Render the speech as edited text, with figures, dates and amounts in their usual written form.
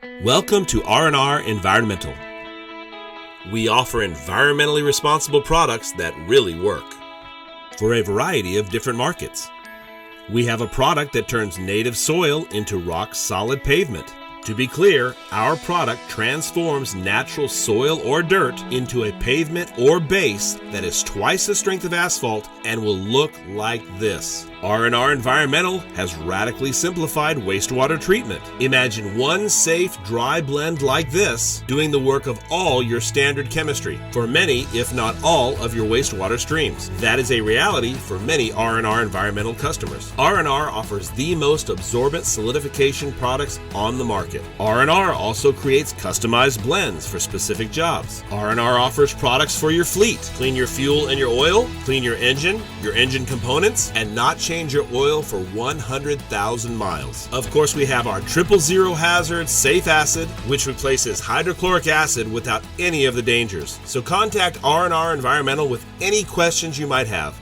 Welcome to RNR Environmental. We offer environmentally responsible products that really work for a variety of different markets. We have a product that turns native soil into rock-solid pavement. To be clear, our product transforms natural soil or dirt into a pavement or base that is twice the strength of asphalt and will look like this. RNR Environmental has radically simplified wastewater treatment. Imagine one safe, dry blend like this doing the work of all your standard chemistry for many, if not all, of your wastewater streams. That is a reality for many RNR Environmental customers. RNR offers the most absorbent solidification products on the market. RNR also creates customized blends for specific jobs. RNR offers products for your fleet. Clean your fuel and your oil, clean your engine components, and not change your oil for 100,000 miles. Of course, we have our 000 hazard safe acid, which replaces hydrochloric acid without any of the dangers. So contact RNR Environmental with any questions you might have.